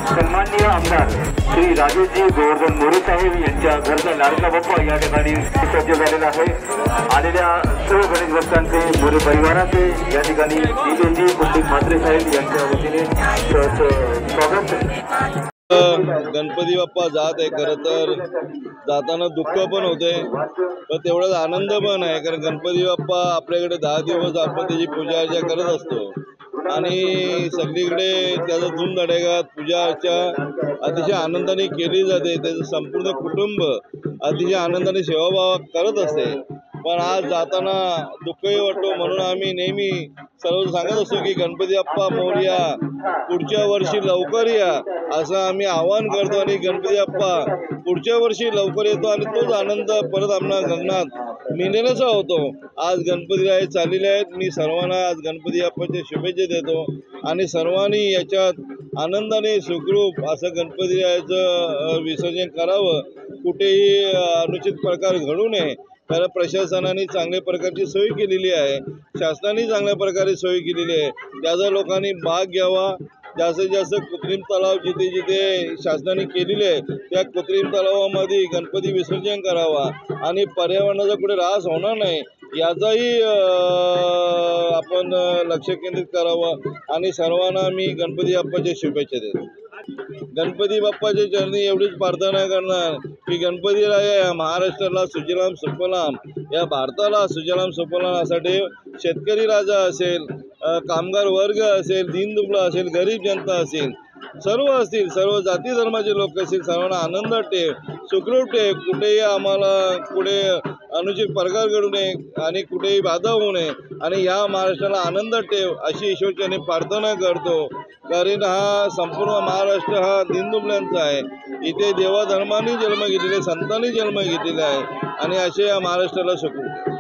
सन्माननीय आमदार श्री राजेशजी गोवर्धन मोरे साहेब यांच्या घरचा लाडका बाप्पा या ठिकाणी सज्ज झालेला आहे। आलेल्या सर्व गणेश भक्तांचे मोरे परिवाराचे या ठिकाणी दिलेजी कुलदीप म्हात्रे साहेब यांच्या वतीने स्वागत। गणपती बाप्पा जात आहे, खरं तर जाताना दुःख पण होते पण तेवढाच आनंद पण आहे, कारण गणपती बाप्पा आपल्याकडे 10 दिवस आपण त्याची पूजा अर्चा करत असतो आणि सगळीकडे त्याचा धूमधडाक्यात पूजा अर्चा अतिशय आनंदाने केली जाते। त्याचं संपूर्ण कुटुंब अतिशय आनंदाने सेवाभाव करत असते, पण आज जाताना दुःखही वाटतो। म्हणून आम्ही नेहमी सर्व सांगत असतो की गणपती बाप्पा मोरया, पुढच्या वर्षी लवकर या असं आम्ही आवाहन करतो आणि गणपती बाप्पा पुढच्या वर्षी लवकर येतो आणि तोच आनंद परत आम्हाला गगनात मिळण्याचा होतो। आज गणपती राय चाललेले आहेत, मी सर्वांना आज गणपती बाप्पाचे शुभेच्छा देतो आणि सर्वांनी याच्यात आनंदाने सुखरूप असं गणपती रायाचं विसर्जन करावं, कुठेही अनुचित प्रकार घडू नये। कारण प्रशासनाने चांगल्या प्रकारची सोय केलेली आहे, शासनाने चांगल्या प्रकारे सोय केलेली आहे, त्याचा लोकांनी भाग घ्यावा। जास्तीत जास्त कृत्रिम तलाव जिथे जिथे शासनाने केलेले आहे त्या कृत्रिम तलावामध्ये गणपती विसर्जन करावा आणि पर्यावरणाचा कुठे ऱ्हास होणार नाही याचाही आपण लक्ष केंद्रित करावं आणि सर्वांना मी गणपती बाप्पाच्या शुभेच्छा देतो। गणपती बाप्पाच्या चरणी एवढीच प्रार्थना करणार की गणपती राया या महाराष्ट्राला सुजलाम सुफलाम, या भारताला सुजलाम सुफलाम यासाठी शेतकरी राजा असेल, कामगार वर्ग असेल, दीनदुबळा असेल, गरीब जनता असेल, सर्व असतील, सर्व जाती धर्माचे लोक असतील, सर्वांना आनंदात ठेव, सुखरूप ठेव, कुठेही आम्हाला कुठे अनुचित प्रकार घडू नये आणि कुठेही बाधा होऊ नये आणि या महाराष्ट्राला आनंदात ठेव अशी ईश्वरचरणी प्रार्थना करतो। कारण हा संपूर्ण महाराष्ट्र हा दीनदुबळ्यांचा आहे, इथे देवाधर्माने जन्म घेतलेले, संतांनी जन्म घेतलेला आहे आणि असे या महाराष्ट्राला सुखरूप